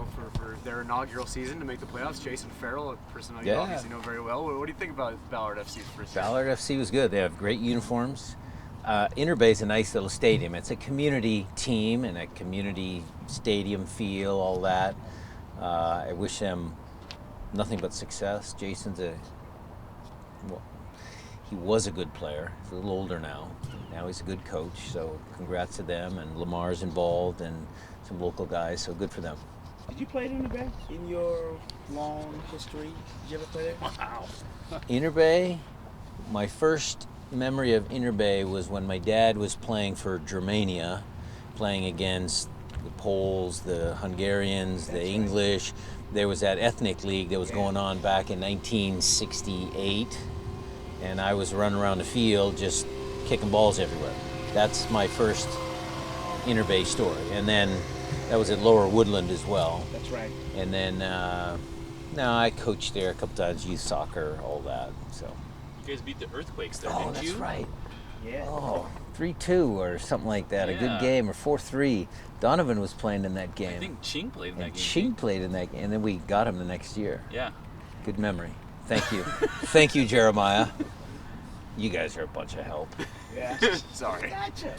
for their inaugural season to make the playoffs. Jason Farrell, a person you Yeah. obviously know very well. What do you think about Ballard FC's first season? Ballard FC was good. They have great uniforms. Interbay is a nice little stadium. It's a community team and a community stadium feel, all that. I wish them nothing but success. Jason's he was a good player. He's a little older now. Now he's a good coach, so congrats to them. And Lamar's involved and some local guys, so good for them. Did you play at Interbay in your long history? Did you ever play there? Wow. Interbay, my first memory of Interbay was when my dad was playing for Germania, playing against the Poles, the Hungarians, the English. There was that ethnic league that was going on back in 1968, and I was running around the field just kicking balls everywhere. That's my first Interbay story. And then that was at Lower Woodland as well. That's right. And then, I coached there a couple times, youth soccer, all that. So. You guys beat the Earthquakes there, Oh, didn't that's you? right. Yeah. Oh, 3-2 or something like that. A Yeah. good game, or 4-3. Donovan was playing in that game. I think Ching played in that and game. Ching played in that game, and then we got him the next year. Yeah. Good memory. Thank you. Thank you, Jeremiah. You guys are a bunch of help. Yeah. Sorry. Gotcha.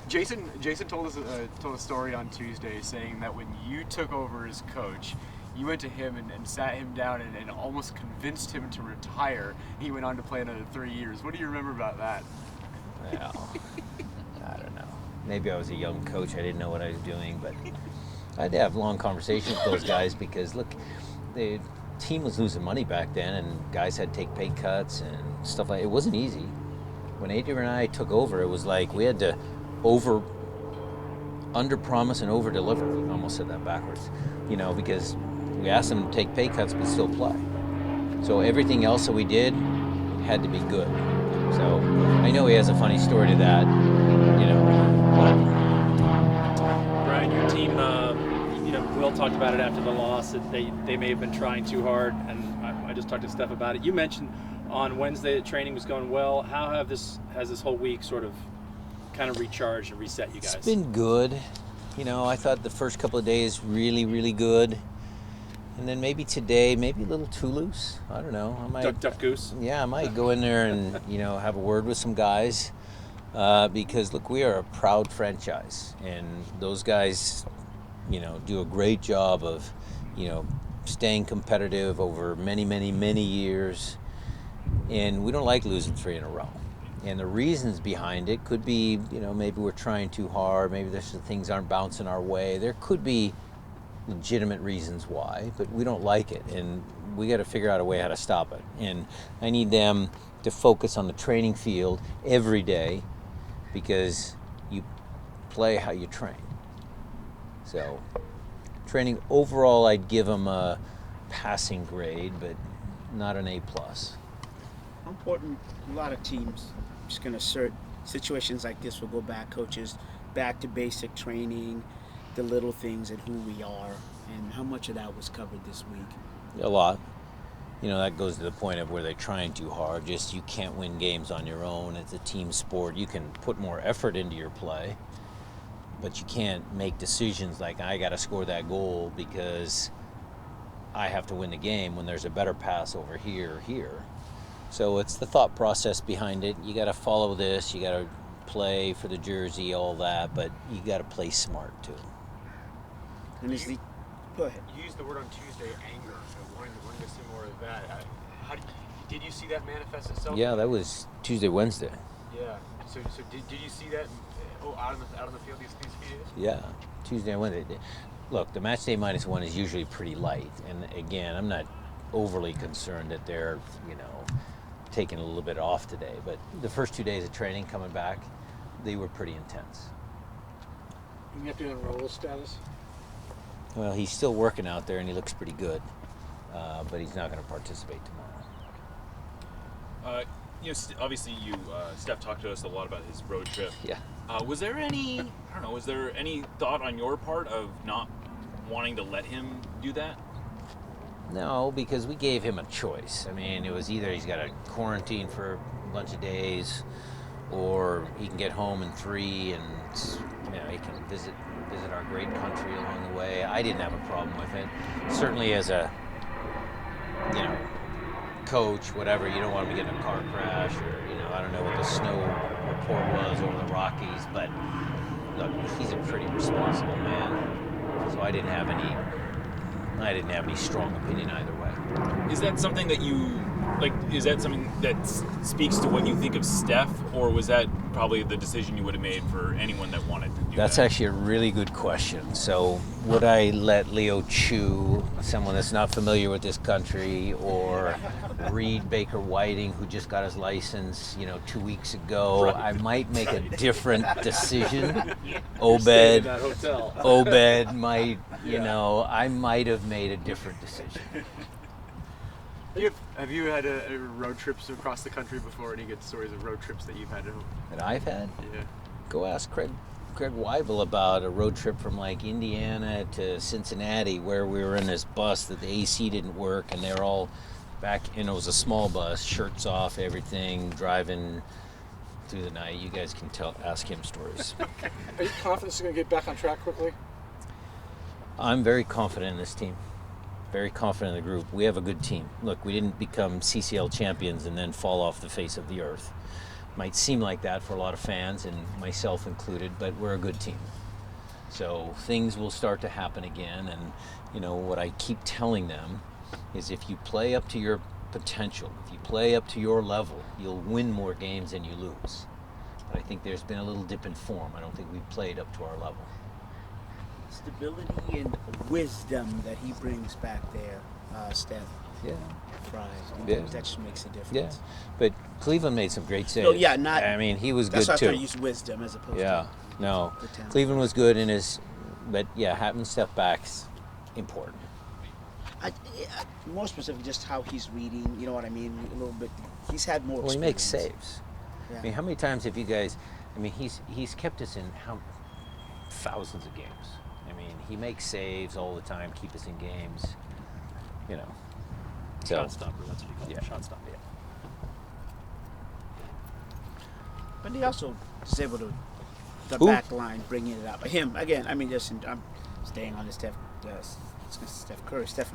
Jason told us told a story on Tuesday saying that when you took over as coach, you went to him and sat him down and almost convinced him to retire. He went on to play another 3 years. What do you remember about that? Well, I don't know. Maybe I was a young coach. I didn't know what I was doing, but I had to have long conversations with those guys because, look, the team was losing money back then, and guys had to take pay cuts and stuff like that. It wasn't easy. When Adrian and I took over, it was like we had to under-promise and over-deliver. I almost said that backwards. Because we asked them to take pay cuts but still play. So everything else that we did had to be good. So I know he has a funny story to that, Brian, your team, Will talked about it after the loss, that they may have been trying too hard, and I just talked to Steph about it. You mentioned on Wednesday that training was going well. How has this whole week sort of kind of recharged and reset you guys? It's been good. I thought the first couple of days really, really good. And then maybe today, maybe a little too loose. I don't know. I might Duck goose? Yeah, I might go in there and, have a word with some guys. Because, look, we are a proud franchise. And those guys, do a great job of, staying competitive over many, many, many years. And we don't like losing 3 in a row. And the reasons behind it could be, maybe we're trying too hard. Maybe there's some things aren't bouncing our way. There could be legitimate reasons why, but we don't like it, and we got to figure out a way how to stop it. And I need them to focus on the training field every day, because you play how you train. So training overall, I'd give them a passing grade, but not an A+. How important, a lot of teams, I'm just going to assert, situations like this will go back, coaches, back to basic training, the little things and who we are, and how much of that was covered this week? A lot. That goes to the point of where they're trying too hard. Just, you can't win games on your own. It's a team sport. You can put more effort into your play, but you can't make decisions like, I got to score that goal because I have to win the game when there's a better pass over here or here. So it's the thought process behind it. You got to follow this. You got to play for the jersey, all that, but you got to play smart too. And go ahead. You used the word on Tuesday, anger. I wanted to see more of that. Did you see that manifest itself? Yeah, that was Tuesday, Wednesday. Yeah. So did you see that out on the field these few days? Yeah, Tuesday and Wednesday. Look, the match day -1 is usually pretty light, and again, I'm not overly concerned that they're taking a little bit off today. But the first 2 days of training coming back, they were pretty intense. You have to enroll status? Well, he's still working out there, and he looks pretty good, but he's not going to participate tomorrow. Obviously, Steph talked to us a lot about his road trip. Yeah. Was there any thought on your part of not wanting to let him do that? No, because we gave him a choice. I mean, it was either he's got to quarantine for a bunch of days, or he can get home in 3 and he can visit visit our great country along the way. I didn't have a problem with it. Certainly as a, coach, whatever, you don't want him to get in a car crash or, I don't know what the snow report was over the Rockies, but look, he's a pretty responsible man. So I didn't have any strong opinion either way. Is that something that you like? Is that something that speaks to what you think of Steph, or was that probably the decision you would have made for anyone that wanted to do That's that? actually a really good question. So would I let Leo Chu, someone that's not familiar with this country, or Reed Baker Whiting, who just got his license, 2 weeks ago, Right. I might make a different decision. Stayed in that hotel. Obed might, I might have made a different decision. Have you had a road trips across the country before? Any good stories of road trips that you've had? That I've had? Yeah. Go ask Craig Weibel about a road trip from like Indiana to Cincinnati where we were in this bus that the AC didn't work and they're all back in. It was a small bus, shirts off, everything, driving through the night. You guys can ask him stories. Are you confident he's going to get back on track quickly? I'm very confident in this team. Very confident in the group. We have a good team. Look, we didn't become CCL champions and then fall off the face of the earth. Might seem like that for a lot of fans, and myself included, but we're a good team. So things will start to happen again, and what I keep telling them is if you play up to your potential, if you play up to your level, you'll win more games than you lose. But I think there's been a little dip in form. I don't think we've played up to our level. Stability and wisdom that he brings back there, Steph Yeah. Frei. Yeah. That just makes a difference. Yeah. But Cleveland made some great saves. No, yeah, not. I mean, he was That's good why I too. thought I used wisdom as opposed Yeah. to. No. pretend. Cleveland was good in his, but yeah, having step backs important. More specific, just how he's reading. You know what I mean? A little bit. He's had more. Well, he makes experience. saves. Yeah. I mean, how many times have you guys? I mean, he's kept us in thousands of games. I mean, he makes saves all the time, keep us in games. So, Shot stopper, that's what you call Yeah. it. Shot stopper. But he also is able to the Who? back line bringing it up. Him again. I mean, I'm staying on the Stefan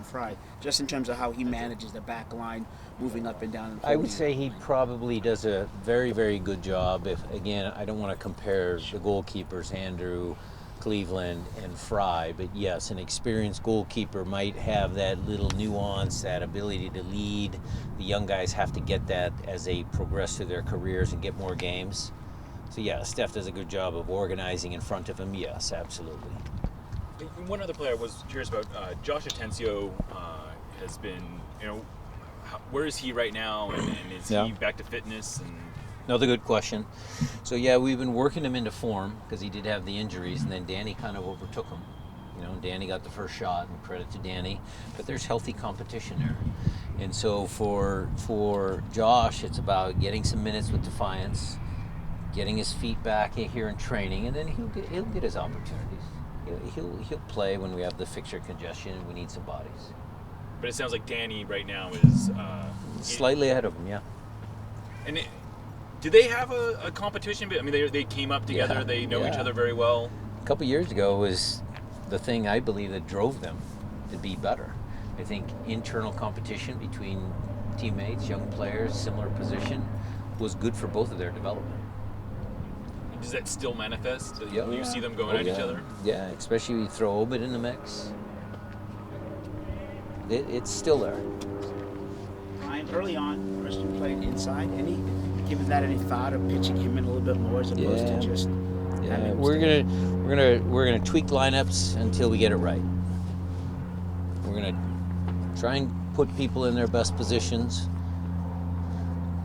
Frei. Just in terms of how he manages the back line, moving up and down. And I would holding. say he probably does a very, very good job. If again, I don't want to compare the goalkeepers, Andrew, Cleveland, and Fry, but yes, an experienced goalkeeper might have that little nuance, that ability to lead. The young guys have to get that as they progress through their careers and get more games. So yeah, Steph does a good job of organizing in front of him. Yes, absolutely. One other player I was curious about, Josh Atencio has been, where is he right now, and is Yeah. he back to fitness? And Another good question. So yeah, we've been working him into form because he did have the injuries, and then Danny kind of overtook him. Danny got the first shot, and credit to Danny. But there's healthy competition there, and so for Josh, it's about getting some minutes with Defiance, getting his feet back here in training, and then he'll get his opportunities. He'll play when we have the fixture congestion and we need some bodies. but it sounds like Danny right now is Slightly ahead of him, yeah. And do they have a competition? I mean, they came up together. Yeah, They know each yeah. other very well. A couple years ago was the thing I believe that drove them to be better. I think internal competition between teammates, young players, similar position, was good for both of their development. Does that still manifest? Do Yeah. you see them going at each other? Yeah, especially when you throw Obed in the mix. It's still there. Ryan, early on, Christian played inside. Given that any thought of pitching him in a little bit more as opposed to just having Yeah, him we're stay? gonna tweak lineups until we get it right. We're gonna try and put people in their best positions,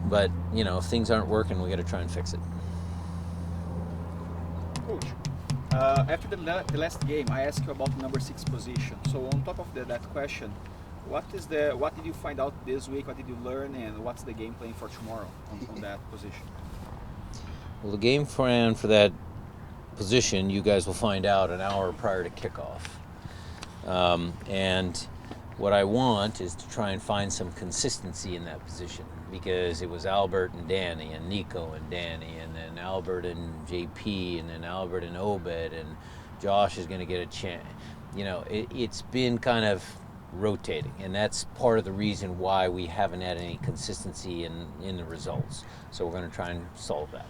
but if things aren't working, we got to try and fix it. Coach, after the last game, I asked you about number 6 position. So on top of that question, what did you find out this week? What did you learn, and what's the game plan for tomorrow on that position? Well, the game plan for that position, you guys will find out an hour prior to kickoff. And what I want is to try and find some consistency in that position, because it was Albert and Danny and Nico and Danny, and then Albert and JP, and then Albert and Obed, and Josh is going to get a chance. You know, it's been kind of rotating, and that's part of the reason why we haven't had any consistency in the results. So we're going to try and solve that.